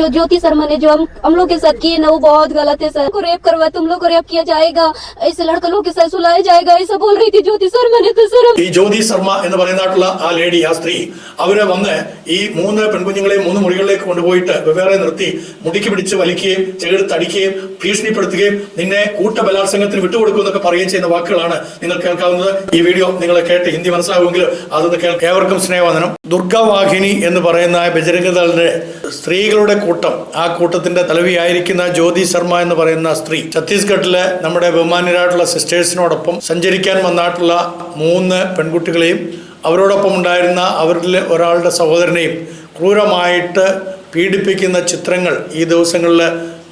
जो ज्योति शर्मा ने जो हम लोग के साथ किए ना वो बहुत गलत है सर। को रेप करवा तुम लोग को रेप किया जाएगा, ऐसे लड़के लोग के साथ सुलाया जाएगा, ऐसा बोल रही थी ज्योति शर्मा ने। तो सर ഈ ജ്യോതി ശർമ്മ എന്ന് പറയുന്ന ആ ലേഡി, ആ സ്ത്രീ, അവരെ വന്ന് ഈ 3 പെൺകുഞ്ഞുങ്ങളെയും 3 മുറികളിലേക്ക് കൊണ്ടുപോയിട്ട് വെവ്വേറെ നിർത്തി മുടിക്ക് പിടിച്ച് വലിക്കുകയും ചെകിടത്തടിക്കുകയും ഭീഷണിപ്പെടുത്തുകയും നിന്നെ കൂട്ടബലാത്സംഗത്തിന് വിട്ടുകൊടുക്കുമെന്നൊക്കെ പറയുകയും ചെയ്യുന്ന വാക്കുകളാണ് നിങ്ങൾ കേൾക്കാവുന്നത്. ഈ വീഡിയോ നിങ്ങളെ കേട്ട് ഹിന്ദി മനസ്സിലാവുമെങ്കിൽ അതൊന്ന് കേൾക്കാം. ഏവർക്കും സ്നേഹവന്ദനം. ദുർഗാവാഹിനി എന്ന് പറയുന്ന ബജരംഗദളിന്റെ സ്ത്രീകളുടെ കൂട്ടം, ആ കൂട്ടത്തിന്റെ തലവിയായിരിക്കുന്ന ജ്യോതി ശർമ്മ എന്ന് പറയുന്ന സ്ത്രീ ഛത്തീസ്ഗഡിലെ നമ്മുടെ ബഹുമാന്യരായിട്ടുള്ള സിസ്റ്റേഴ്സിനോടൊപ്പം സഞ്ചരിക്കാൻ വന്നിട്ടുള്ള 3 പെൺകുട്ടികളെയും അവരോടൊപ്പം ഉണ്ടായിരുന്ന അവരിൽ ഒരാളുടെ സഹോദരനെയും ക്രൂരമായിട്ട് പീഡിപ്പിക്കുന്ന ചിത്രങ്ങൾ ഈ ദിവസങ്ങളിൽ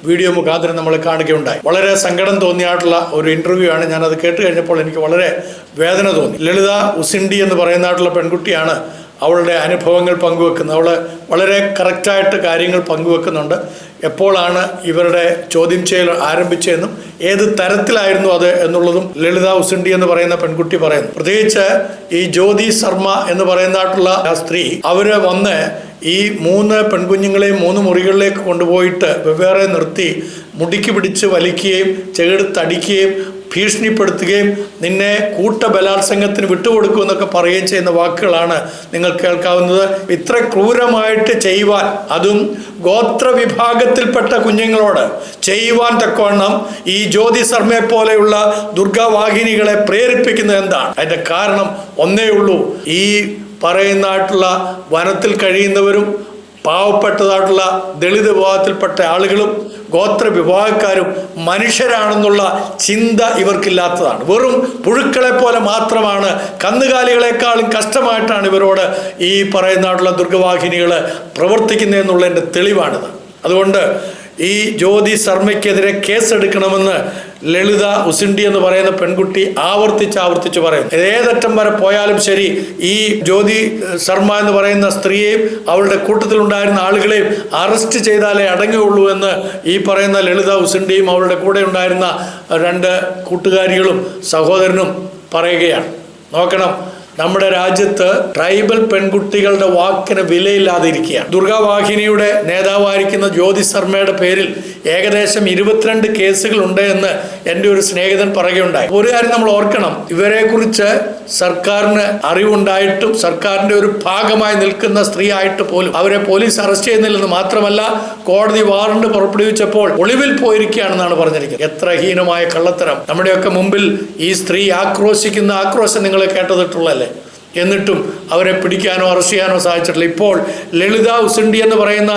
വീഡിയോ മുഖാന്തരം നമ്മൾ കാണുകയുണ്ടായി. വളരെ സങ്കടം തോന്നിയായിട്ടുള്ള ഒരു ഇന്റർവ്യൂ ആണ്. ഞാനത് കേട്ട് കഴിഞ്ഞപ്പോൾ എനിക്ക് വളരെ വേദന തോന്നി. ലളിത ഉസിൻഡി എന്ന് പറയുന്നതായിട്ടുള്ള പെൺകുട്ടിയാണ് അവളുടെ അനുഭവങ്ങൾ പങ്കുവെക്കുന്നത്. അവൾ വളരെ കറക്റ്റായിട്ട് കാര്യങ്ങൾ പങ്കുവെക്കുന്നുണ്ട്. എപ്പോഴാണ് ഇവരുടെ ചോദ്യം ചെയ്യൽ ആരംഭിച്ചതെന്നും ഏത് തരത്തിലായിരുന്നു അത് എന്നുള്ളതും ലളിത ഉസിൻഡി എന്ന് പറയുന്ന പെൺകുട്ടി പറയുന്നു. പ്രത്യേകിച്ച് ഈ ജ്യോതി ശർമ്മ എന്ന് പറയുന്നതായിട്ടുള്ള ആ സ്ത്രീ, അവര് വന്ന് ഈ 3 പെൺകുഞ്ഞുങ്ങളെയും 3 മുറികളിലേക്ക് കൊണ്ടുപോയിട്ട് വെവ്വേറെ നിർത്തി മുടിക്ക് പിടിച്ച് വലിക്കുകയും ചെകിടത്തടിക്കുകയും ഭീഷണിപ്പെടുത്തുകയും നിന്നെ കൂട്ടബലാത്സംഗത്തിന് വിട്ടുകൊടുക്കുമെന്നൊക്കെ പറയുകയും ചെയ്യുന്ന വാക്കുകളാണ് നിങ്ങൾ കേൾക്കാവുന്നത്. ഇത്ര ക്രൂരമായിട്ട് ചെയ്യുവാൻ, അതും ഗോത്രവിഭാഗത്തിൽപ്പെട്ട കുഞ്ഞുങ്ങളോട് ചെയ്യുവാൻ തക്കവണ്ണം ഈ ജ്യോതി ശർമ്മയെ പോലെയുള്ള ദുർഗാവാഹിനികളെ പ്രേരിപ്പിക്കുന്നത് എന്താണ്? അതിന്റെ കാരണം ഒന്നേ ഉള്ളൂ. ഈ പറയുന്നതായിട്ടുള്ള വനത്തിൽ കഴിയുന്നവരും പാവപ്പെട്ടതായിട്ടുള്ള ദളിത് വിഭാഗത്തിൽപ്പെട്ട ആളുകളും ഗോത്ര വിഭാഗക്കാരും മനുഷ്യരാണെന്നുള്ള ചിന്ത ഇവർക്കില്ലാത്തതാണ്. വെറും പുഴുക്കളെ പോലെ മാത്രമാണ്, കന്നുകാലികളെക്കാളും കഷ്ടമായിട്ടാണ് ഇവരോട് ഈ പറയുന്നതായിട്ടുള്ള ദുർഗവാഹിനികൾ പ്രവർത്തിക്കുന്നതെന്നുള്ളതിൻ്റെ തെളിവാണിത്. അതുകൊണ്ട് ഈ ജ്യോതി ശർമ്മയ്ക്കെതിരെ കേസെടുക്കണമെന്ന് ലളിത ഉസിൻഡി എന്ന് പറയുന്ന പെൺകുട്ടി ആവർത്തിച്ച് പറയുന്നു. ഏതറ്റം വരെ പോയാലും ശരി, ഈ ജ്യോതി ശർമ്മ എന്ന് പറയുന്ന സ്ത്രീയെയും അവളുടെ കൂട്ടത്തിലുണ്ടായിരുന്ന ആളുകളെയും അറസ്റ്റ് ചെയ്താലേ അടങ്ങുകയുള്ളൂ എന്ന് ഈ പറയുന്ന ലളിത ഉസിൻഡിയും അവളുടെ കൂടെ ഉണ്ടായിരുന്ന 2 കൂട്ടുകാരികളും സഹോദരനും പറയുകയാണ്. നോക്കണം, നമ്മുടെ രാജ്യത്ത് ട്രൈബൽ പെൺകുട്ടികളുടെ വാക്കിന് വിലയില്ലാതെ ഇരിക്കുകയാണ്. ദുർഗാവാഹിനിയുടെ നേതാവായിരിക്കുന്ന ജ്യോതി ശർമ്മയുടെ പേരിൽ ഏകദേശം 22 കേസുകൾ ഉണ്ട് എന്ന് എൻ്റെ ഒരു സ്നേഹിതൻ പറയുകയുണ്ടായി. ഒരു കാര്യം നമ്മൾ ഓർക്കണം, ഇവരെ കുറിച്ച് സർക്കാരിന് അറിവുണ്ടായിട്ടും സർക്കാരിന്റെ ഒരു ഭാഗമായി നിൽക്കുന്ന സ്ത്രീ ആയിട്ട് പോലും അവരെ പോലീസ് അറസ്റ്റ് ചെയ്യുന്നില്ലെന്ന് മാത്രമല്ല, കോടതി വാറണ്ട് പുറപ്പെടുവിച്ചപ്പോൾ ഒളിവിൽ പോയിരിക്കുകയാണെന്നാണ് പറഞ്ഞിരിക്കുന്നത്. എത്ര ഹീനമായ കള്ളത്തരം! നമ്മുടെയൊക്കെ മുമ്പിൽ ഈ സ്ത്രീ ആക്രോശിക്കുന്ന ആക്രോശം നിങ്ങൾ കേട്ടതിട്ടുള്ളല്ലേ? എന്നിട്ടും അവരെ പിടിക്കാനോ അറസ്റ്റ് ചെയ്യാനോ സാധിച്ചിട്ടില്ല. ഇപ്പോൾ ലളിത ഉസിൻഡി എന്ന് പറയുന്ന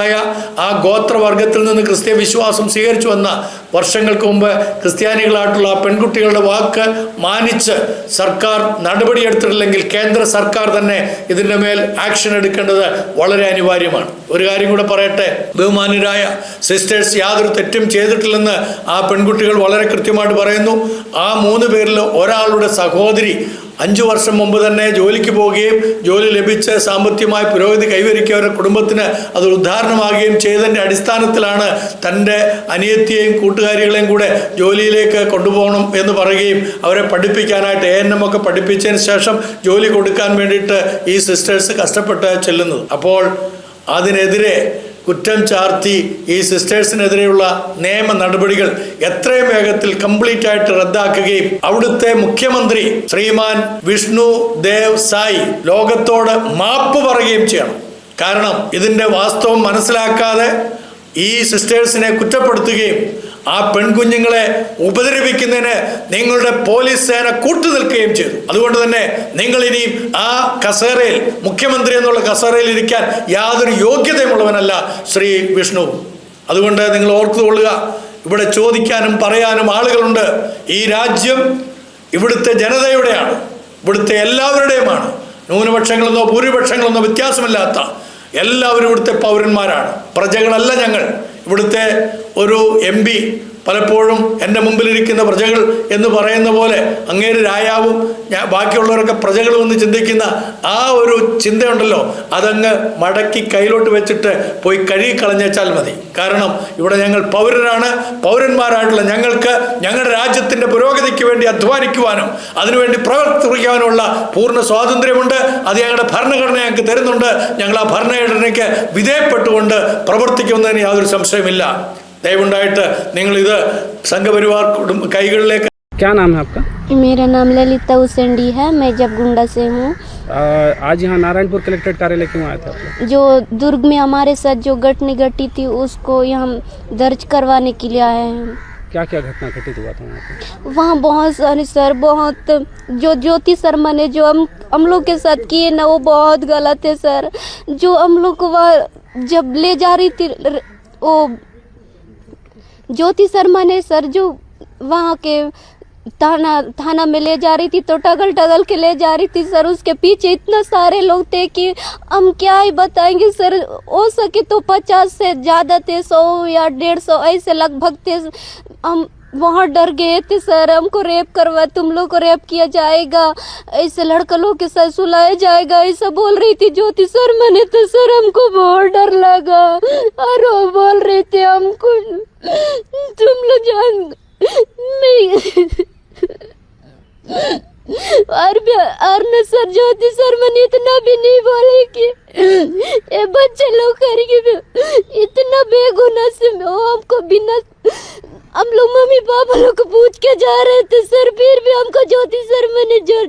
ആ ഗോത്രവർഗത്തിൽ നിന്ന് ക്രിസ്ത്യ വിശ്വാസം സ്വീകരിച്ചു വന്ന വർഷങ്ങൾക്ക് മുമ്പ് ക്രിസ്ത്യാനികളായിട്ടുള്ള ആ പെൺകുട്ടികളുടെ വാക്ക് മാനിച്ച് സർക്കാർ നടപടിയെടുത്തിട്ടില്ലെങ്കിൽ കേന്ദ്ര സർക്കാർ തന്നെ ഇതിൻ്റെ മേൽ ആക്ഷൻ എടുക്കേണ്ടത് വളരെ അനിവാര്യമാണ്. ഒരു കാര്യം കൂടെ പറയട്ടെ, ബഹുമാന്യരായ സിസ്റ്റേഴ്സ് യാതൊരു തെറ്റും ചെയ്തിട്ടില്ലെന്ന് ആ പെൺകുട്ടികൾ വളരെ കൃത്യമായിട്ട് പറയുന്നു. ആ 3 പേരിൽ ഒരാളുടെ സഹോദരി 5 വർഷം മുമ്പ് തന്നെ ജോലിക്ക് പോവുകയും ജോലി ലഭിച്ച് സാമ്പത്തികമായ പുരോഗതി കൈവരിക്കുക അവരുടെ കുടുംബത്തിന് അത് ഉദാഹരണമാകുകയും ചെയ്തതിൻ്റെ അടിസ്ഥാനത്തിലാണ് തൻ്റെ അനിയത്തിയെയും കൂട്ടുകാരികളെയും കൂടെ ജോലിയിലേക്ക് കൊണ്ടുപോകണം എന്ന് പറയുകയും അവരെ പഠിപ്പിക്കാനായിട്ട് ANM ഒക്കെ പഠിപ്പിച്ചതിന് ശേഷം ജോലി കൊടുക്കാൻ വേണ്ടിയിട്ട് ഈ സിസ്റ്റേഴ്സ് കഷ്ടപ്പെട്ട് ചെല്ലുന്നത്. അപ്പോൾ അതിനെതിരെ കുറ്റം ചാർത്തി ഈ സിസ്റ്റേഴ്സിനെതിരെയുള്ള നിയമ നടപടികൾ എത്രയും വേഗത്തിൽ കംപ്ലീറ്റ് ആയിട്ട് റദ്ദാക്കുകയും അവിടുത്തെ മുഖ്യമന്ത്രി ശ്രീമാൻ വിഷ്ണു ദേവ് സായി ലോകത്തോട് മാപ്പ് പറയുകയും ചെയ്യണം. കാരണം ഇതിൻ്റെ വാസ്തവം മനസ്സിലാക്കാതെ ഈ സിസ്റ്റേഴ്സിനെ കുറ്റപ്പെടുത്തുകയും ആ പെൺകുഞ്ഞുങ്ങളെ ഉപദ്രവിക്കുന്നതിന് നിങ്ങളുടെ പോലീസ് സേന കൂട്ടുനിൽക്കുകയും ചെയ്തു. അതുകൊണ്ട് തന്നെ നിങ്ങൾ ഇനിയും ആ കസേരയിൽ, മുഖ്യമന്ത്രി എന്നുള്ള കസേരയിൽ ഇരിക്കാൻ യാതൊരു യോഗ്യതയുമുള്ളവനല്ല ശ്രീ വിഷ്ണു. അതുകൊണ്ട് നിങ്ങൾ ഓർത്തുകൊള്ളുക, ഇവിടെ ചോദിക്കാനും പറയാനും ആളുകളുണ്ട്. ഈ രാജ്യം ഇവിടുത്തെ ജനതയുടെയാണ്, ഇവിടുത്തെ എല്ലാവരുടെയുമാണ്. ന്യൂനപക്ഷങ്ങളെന്നോ ഭൂരിപക്ഷങ്ങളെന്നോ വ്യത്യാസമില്ലാത്ത എല്ലാവരും ഇവിടുത്തെ പൗരന്മാരാണ്, പ്രജകളല്ല ഞങ്ങൾ. ഇവിടുത്തെ ഒരു MP പലപ്പോഴും എൻ്റെ മുമ്പിലിരിക്കുന്ന പ്രജകൾ എന്ന് പറയുന്ന പോലെ അങ്ങേര് രായാവും ബാക്കിയുള്ളവരൊക്കെ പ്രജകളും എന്ന് ചിന്തിക്കുന്ന ആ ഒരു ചിന്തയുണ്ടല്ലോ, അതങ്ങ് മടക്കി കയ്യിലോട്ട് വെച്ചിട്ട് പോയി കഴുകിക്കളഞ്ഞേച്ചാൽ മതി. കാരണം ഇവിടെ ഞങ്ങൾ പൗരരാണ്. പൗരന്മാരായിട്ടുള്ള ഞങ്ങൾക്ക് ഞങ്ങളുടെ രാജ്യത്തിൻ്റെ പുരോഗതിക്ക് വേണ്ടി അധ്വാനിക്കുവാനും അതിനുവേണ്ടി പ്രവർത്തിക്കാനുള്ള പൂർണ്ണ സ്വാതന്ത്ര്യമുണ്ട്. അത് ഞങ്ങളുടെ ഭരണഘടന ഞങ്ങൾക്ക് തരുന്നുണ്ട്. ഞങ്ങൾ ആ ഭരണഘടനയ്ക്ക് വിധേയപ്പെട്ടുകൊണ്ട് പ്രവർത്തിക്കുന്നതിന് യാതൊരു സംശയമില്ല. ദയവുണ്ടായിട്ട് നിങ്ങൾ ഇത് സംഘപരിവാർ കൈകളിലേക്ക്. क्या नाम है आपका? मेरा नाम ललिता उसेंडी है, मैं जबगुंडा से हूँ। आज यहाँ नारायणपुर कलेक्ट्रेट कार्यालय क्यों आए थे आप लोग? जो दुर्ग में हमारे साथ जो घटना घटी थी उसको यहाँ दर्ज करवाने के लिए आए हैं। क्या क्या घटना घटित हुआ था वहाँ पे? वहाँ बहुत सारे सर, बहुत जो ज्योति शर्मा ने जो हम लोग के साथ किए ना वो बहुत गलत है सर। जो हम लोग को वहाँ जब ले जा रही थी वो ज्योति शर्मा ने सर जो वहाँ के थाना में ले जा रही थी तो टगल के ले जा रही थी सर। उसके पीछे इतना सारे लोग थे कि हम क्या ही बताएंगे सर। हो सके तो 50 से ज़्यादा थे, 100 या 150 ऐसे लगभग थे। हम वहाँ डर गए थे सर, हमको रेप करवा, तुम लोग को रेप किया जाएगा, ऐसे लड़का लोग के साथ सुलाया जाएगा, ऐसा बोल रही थी ज्योति शर्मा ने। तो सर हमको बहुत डर लगा और वो बोल रहे थे हमको तुम लोग जान नहीं और न सर ज्योति शर्मा ने इतना भी नहीं बोले कि ये बच्चे लोग करके इतना बेगुनाह से वो हमको बिना हम लोग मम्मी पापा लोग को पूछ के जा रहे थे सर, फिर भी हमको ज्योति शर्मा ने जो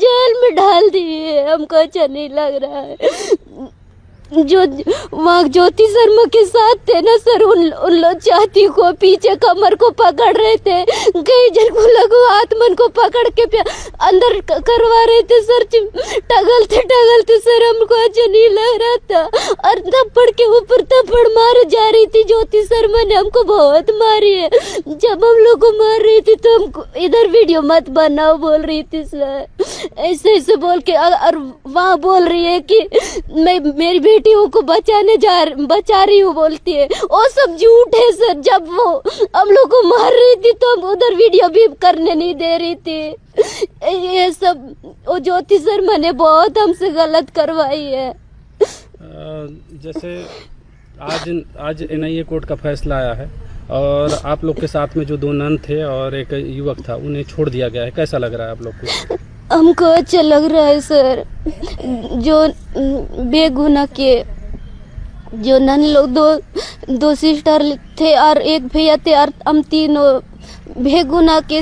जेल में डाल दिए। हमको अच्छा नहीं लग रहा है। जो वहाँ ज्योति शर्मा के साथ थे ना सर, उन लोग चाहती को पीछे कमर को पकड़ रहे थे, कई जन को लगो हाथ मन को पकड़ के अंदर करवा रहे थे सर। टगलते सर हमको अच्छा नहीं लग रहा था। और थप्पड़ के ऊपर थप्पड़ मारे जा रही थी ज्योति शर्मा ने, हमको बहुत मारी है। जब हम लोग को मार रही थी तो हमको इधर वीडियो मत बनाओ बोल रही थी सर, ऐसे बोल के। और वहाँ बोल रही है कि मैं मेरी बेटियों को बचा रही हूँ बोलती है। वो सब झूठ है सर। जब वो हम लोग को मार रही थी तो हम उधर वीडियो भी करने नहीं दे रही थी। ये सब वो ज्योति शर्मा ने बहुत हमसे गलत करवाई है। जैसे आज NIA कोर्ट का फैसला आया है और आप लोग के साथ में जो 2 नन थे और एक युवक था उन्हें छोड़ दिया गया है, कैसा लग रहा है आप लोग को? हमको अच्छा लग रहा है सर। जो बेगुनाह के जो नन लोग दो सिस्टर थे और एक भैया थे और हम तीनों बेगुनाह के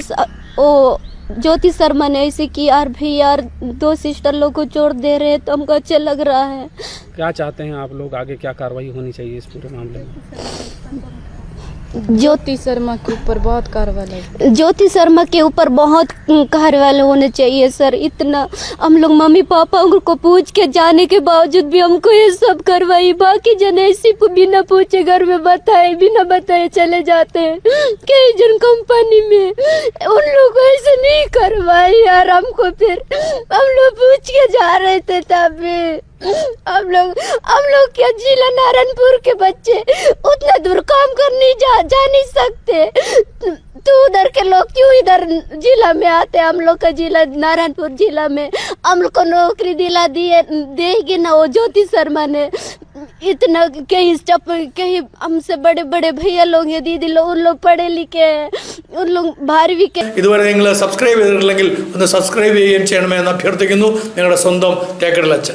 ओ ज्योति शर्मा ने ऐसे की और भैया और 2 सिस्टर लोग को छोड़ दे रहे, तो हमको अच्छा लग रहा है। क्या चाहते हैं आप लोग, आगे क्या कार्रवाई होनी चाहिए इस पूरे मामले में? ज्योति शर्मा के ऊपर बहुत कार्रवाई, ज्योति शर्मा के ऊपर बहुत कार्रवाई होने चाहिए सर। इतना हम लोग मम्मी पापा को पूछ के जाने के बावजूद भी हमको ये सब करवाई। बाकी जन ऐसे बिना पूछे घर में बिना बताए चले जाते हैं। कई जन कंपनी में उन लोग को ऐसे नहीं करवाई यार। हमको फिर हम लोग पूछ के जा रहे थे तब हम लोग क्या जिला नारायणपुर के बच्चे उतना दूर काम करने जा नहीं सकते। तो उधर के लोग क्यों इधर जिला में आते? हम लोग का जिला नारायणपुर जिला में हम लोग को नौकरी दिला देगी ना वो ज्योति शर्मा ने। इतना कहीं हमसे बड़े भैया लोग हैं, दीदी लोग, उन लोग पढ़े लिखे हैं, उन लोग 12वीं के। ഇതുവരെ നിങ്ങൾ സബ്സ്ക്രൈബ് ചെയ്തിട്ടില്ലെങ്കിൽ ഒന്ന് സബ്സ്ക്രൈബ് ചെയ്യുകയും ചെയ്യണമെന്ന് അഭ്യർത്ഥിക്കുന്നു. നിങ്ങളുടെ സ്വന്തം തേക്കടിലച്ചൻ.